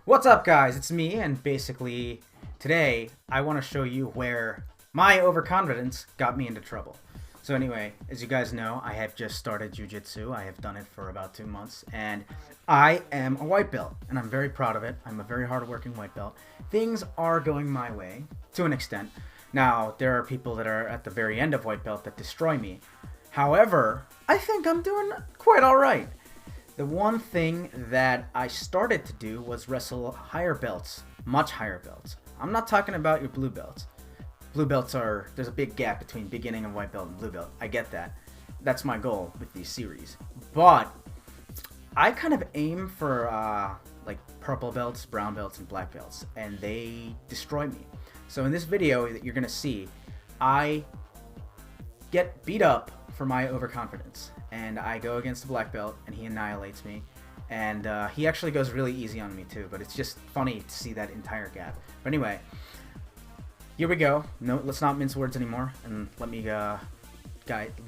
What's up, guys? It's me, and basically today I want to show you where my overconfidence got me into trouble. So anyway, as you guys know, I have just started jiu-jitsu. I have done it for about 2 months, and I am a white belt, and I'm very proud of it. I'm a very hard-working white belt. Things are going my way, to an extent. Now, there are people that are at the very end of white belt that destroy me. However, I think I'm doing quite alright. The one thing that I started to do was wrestle higher belts, much higher belts. I'm not talking about your blue belts. Blue belts there's a big gap between beginning of white belt and blue belt. I get that. That's my goal with these series. But I kind of aim for like purple belts, brown belts, and black belts, and they destroy me. So in this video that you're going to see, I get beat up for my overconfidence, and I go against the black belt and he annihilates me, and he actually goes really easy on me too, but it's just funny to see that entire gap. But anyway, here we go. No, let's not mince words anymore, and let me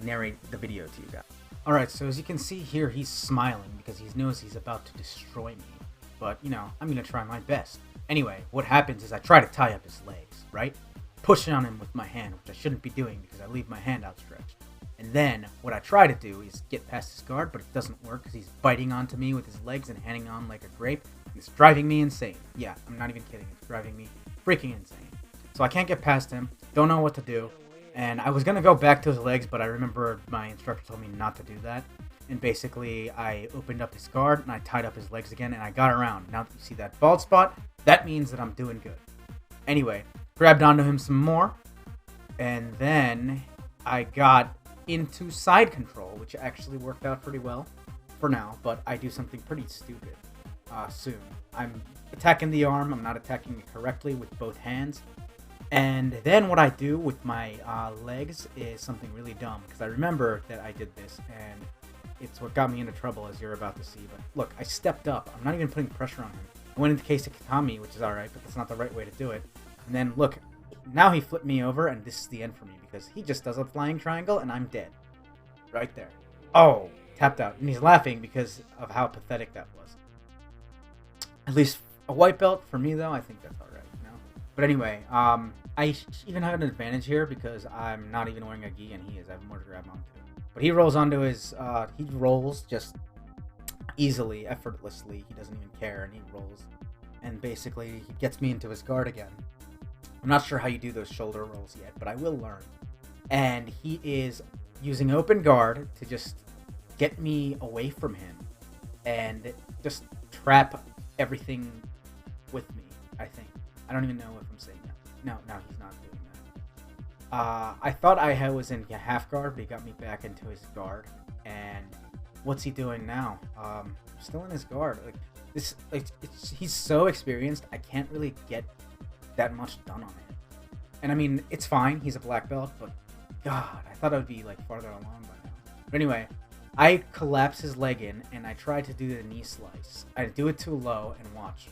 narrate the video to you guys. Alright, so as you can see here, he's smiling because he knows he's about to destroy me, but you know, I'm gonna try my best. Anyway, what happens is I try to tie up his legs, right? Push on him with my hand, which I shouldn't be doing because I leave my hand outstretched. And then what I try to do is get past his guard, but it doesn't work because he's biting onto me with his legs and hanging on like a grape. And it's driving me insane. Yeah, I'm not even kidding. It's driving me freaking insane. So I can't get past him. Don't know what to do. And I was going to go back to his legs, but I remember my instructor told me not to do that. And basically, I opened up his guard and I tied up his legs again and I got around. Now that you see that bald spot, that means that I'm doing good. Anyway, grabbed onto him some more. And then I got into side control, which actually worked out pretty well for now, but I do something pretty stupid soon. I'm attacking the arm. I'm not attacking it correctly with both hands. And then what I do with my legs is something really dumb, because I remember that I did this, and it's what got me into trouble, as you're about to see. But look, I stepped up. I'm not even putting pressure on him. I went into case Katami, which is alright, but that's not the right way to do it. And then look, now he flipped me over, and this is the end for me, because he just does a flying triangle, and I'm dead. Right there. Oh, tapped out. And he's laughing because of how pathetic that was. At least a white belt, for me, though, I think that's alright, you know? But anyway, I even have an advantage here because I'm not even wearing a gi, and he is. I have more to grab onto. But he rolls onto his, he rolls just easily, effortlessly. He doesn't even care, and he rolls. And basically, he gets me into his guard again. I'm not sure how you do those shoulder rolls yet, but I will learn. And he is using open guard to just get me away from him and just trap everything with me, I think. I don't even know if I'm saying that. No, he's not doing that. I thought I was in half guard, but he got me back into his guard. And what's he doing now? Still in his guard. He's so experienced, I can't really get that much done on him. And I mean, it's fine, he's a black belt, but God, I thought I would be like farther along by now. But anyway, I collapse his leg in and I try to do the knee slice. I do it too low and watch.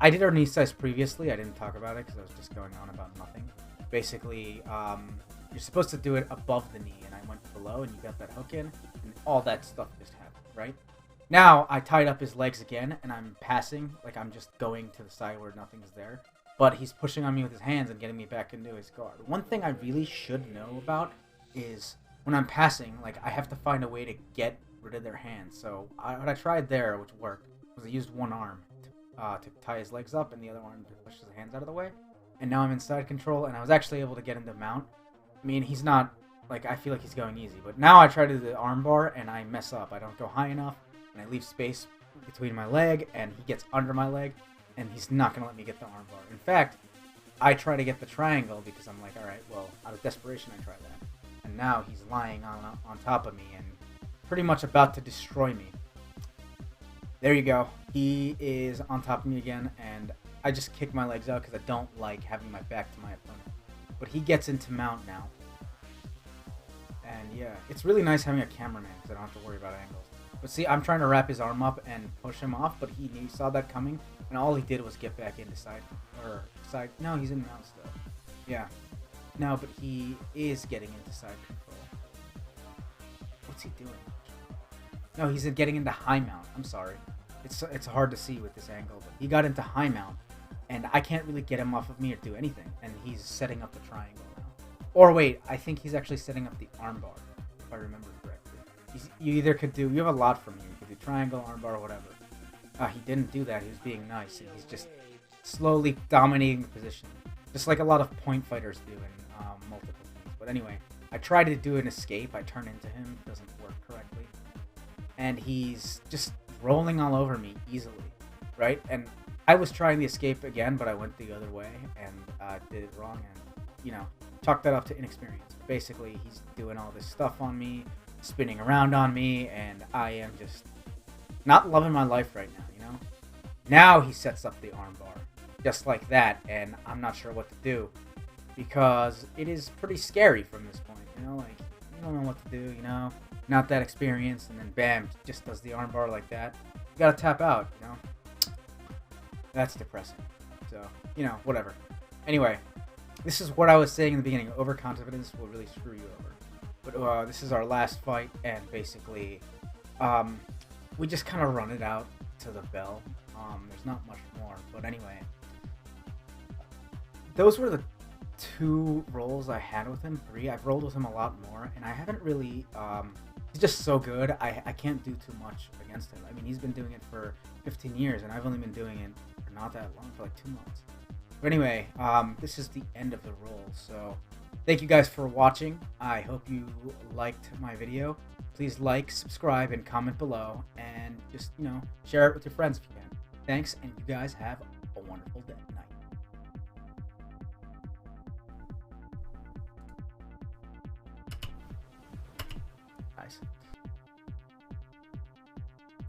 I did our knee slice previously. I didn't talk about it because I was just going on about nothing. Basically, you're supposed to do it above the knee, and I went below and you got that hook in and all that stuff just happened, right? Now I tied up his legs again and I'm passing, like I'm just going to the side where nothing's there. But he's pushing on me with his hands and getting me back into his guard. One thing I really should know about is when I'm passing, like I have to find a way to get rid of their hands. So what I tried there, which worked, was I used one arm to tie his legs up and the other arm to push his hands out of the way. And now I'm in side control and I was actually able to get him to mount. I mean, he's not, like I feel like he's going easy. But now I try to do the arm bar and I mess up. I don't go high enough and I leave space between my leg and he gets under my leg. And he's not going to let me get the arm bar. In fact, I try to get the triangle because I'm like, alright, well, out of desperation I try that. And now he's lying on top of me and pretty much about to destroy me. There you go. He is on top of me again, and I just kick my legs out because I don't like having my back to my opponent. But he gets into mount now. And yeah, it's really nice having a cameraman because I don't have to worry about angles. But see, I'm trying to wrap his arm up and push him off, but he saw that coming, and all he did was get back into side. No, he's in mount still. Yeah. No, but he is getting into side control. What's he doing? No, he's getting into high mount. I'm sorry. it's hard to see with this angle, but he got into high mount, and I can't really get him off of me or do anything, and he's setting up the triangle now. Or wait, I think he's actually setting up the armbar, if I remember correctly. You either could do, you have a lot from you. You could do triangle, armbar, whatever. He didn't do that. He was being nice, and he's just slowly dominating the position, just like a lot of point fighters do in multiple things. But anyway, I tried to do an escape. I turn into him. It doesn't work correctly. And he's just rolling all over me easily, right? And I was trying the escape again, but I went the other way and did it wrong, and, you know, chalk that up to inexperience. Basically, he's doing all this stuff on me, spinning around on me, and I am just not loving my life right now, you know? Now he sets up the armbar, just like that, and I'm not sure what to do, because it is pretty scary from this point, you know? Like, you don't know what to do, you know? Not that experienced, and then bam, just does the armbar like that. You gotta tap out, you know? That's depressing. So, you know, whatever. Anyway, this is what I was saying in the beginning. Overconfidence will really screw you over. But this is our last fight, and basically, we just kind of run it out to the bell. There's not much more, but anyway. Those were the 2 rolls I had with him. 3. I've rolled with him a lot more, and I haven't really, he's just so good. I can't do too much against him. I mean, he's been doing it for 15 years, and I've only been doing it for not that long, for like 2 months. But anyway, this is the end of the roll, so thank you guys for watching. I hope you liked my video. Please like, subscribe, and comment below, and just, you know, share it with your friends if you can. Thanks, and you guys have a wonderful day.